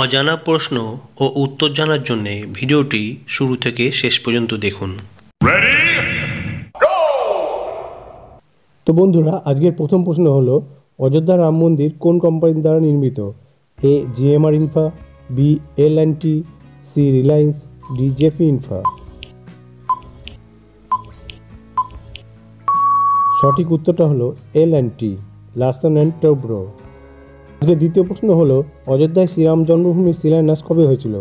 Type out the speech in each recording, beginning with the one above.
অজানা প্রশ্ন ও উত্তর জানার জন্য ভিডিওটি শুরু থেকে শেষ পর্যন্ত দেখুন। তো বন্ধুরা, আজকের প্রথম প্রশ্ন হলো অযোধ্যা রাম মন্দির কোন কোম্পানির দ্বারা নির্মিত? A GMR infra, B L and T, C Reliance, D JP infra. সঠিক উত্তরটা হলো এল&টি, লারসন অ্যান্ড টুব্রো। আজকের দ্বিতীয় প্রশ্ন হলো অযোধ্যায় শ্রীরাম জন্মভূমির শিলান্যাস কবে হয়েছিল?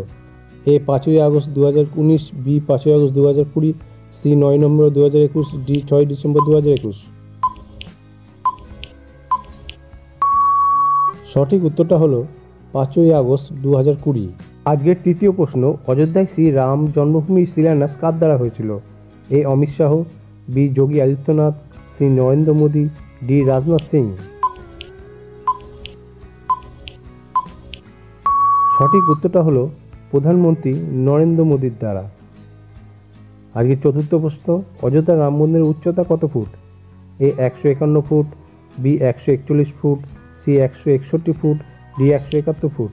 এ 5ই আগস্ট 2019, বি 5ই August 2020, C 9 November 2021, D 6 December 2021। সঠিক উত্তরটা হলো 5ই আগস্ট 2020। আজকের তৃতীয় প্রশ্ন অযোধ্যায় শ্রী রাম জন্মভূমির শিলান্যাস কার দ্বারা হয়েছিল? এ Amit Shah, B Yogi Adityanath, C Narendra Modi, D Rajnath Singh. সঠিক উত্তরটা হলো প্রধানমন্ত্রী নরেন্দ্র মোদীর দ্বারা। আজকের চতুর্থ প্রশ্ন অযোধ্যা রাম মন্দিরের উচ্চতা কত foot? A 151 foot, B 141 foot, C 161 foot, D 171 foot.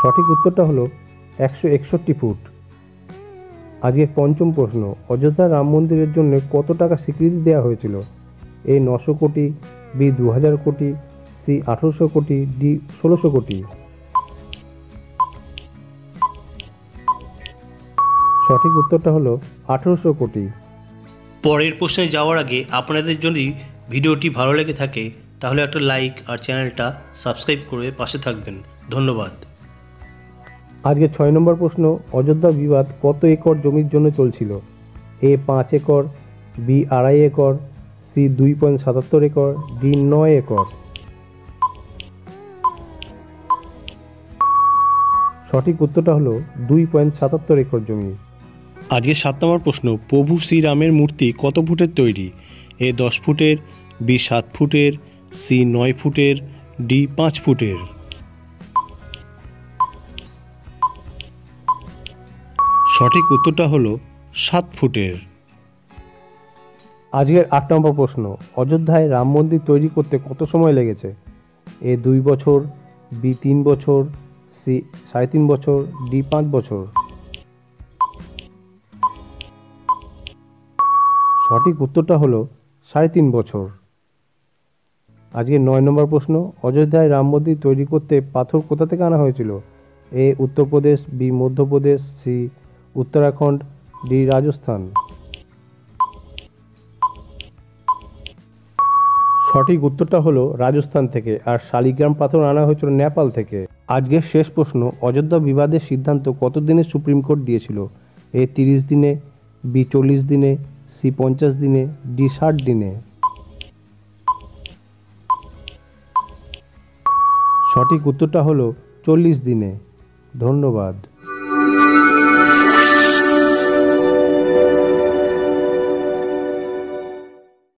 সঠিক উত্তরটা হলো 161 ফুট। আজকের পঞ্চম প্রশ্ন অযোধ্যা রাম মন্দিরের জন্য কত টাকা স্বীকৃতি দেওয়া হয়েছিল? এ 900 কোটি, বি 2000 কোটি, সি 1800 কোটি, ডি 1600 কোটি। সঠিক উত্তরটা হলো 1800 কোটি। পরের প্রশ্নে যাওয়ার আগে আপনাদের যদি ভিডিওটি ভালো লেগে থাকে তাহলে একটা লাইক আর চ্যানেলটা সাবস্ক্রাইব করে পাশে থাকবেন। ধন্যবাদ। আজকে 6 নম্বর প্রশ্ন অযোধ্যা বিবাদ কত একর জমির জন্য চলছিল? A 5 acre, B 2.5 acre, C 2.77 acre, D 9 acre. সঠিক উত্তরটা হলো 2.77 একর জমি। আজকে 7 নম্বর প্রশ্ন প্রভু শ্রীরামের মূর্তি কত ফুটের তৈরি? এ 10 ফুটের, বি 7 ফুটের, সি 9 ফুটের, ডি 5 ফুটের। সঠিক উত্তরটা হলো 7 ফুটের। আজকের 8 নম্বর প্রশ্ন অযোধ্যায় রাম মন্দির তৈরি করতে কত সময় লেগেছে? এ 2 বছর, বি 3 বছর, সি 3.5 বছর, ডি 5 বছর। সঠিক উত্তরটা হলো 3.5 বছর। আজকে 9 নম্বর প্রশ্ন অযোধ্যায় রাম মন্দির তৈরি করতে পাথর কোথা থেকে আনা হয়েছিল? A Uttar Pradesh, B Madhya Pradesh, C Uttarakhand, D Rajasthan. সঠিক উত্তরটা হলো রাজস্থান থেকে, আর শালিগ্রাম পাথর আনা হয়েছিল নেপাল থেকে। আজকের শেষ প্রশ্ন অযোধ্যা বিবাদের সিদ্ধান্ত কত দিনে সুপ্রিম কোর্ট দিয়েছিল? এ 30 দিনে, বি 40 দিনে, সি 50 দিনে, ডি 60 দিনে। সঠিক উত্তরটা হলো 40 দিনে। ধন্যবাদ।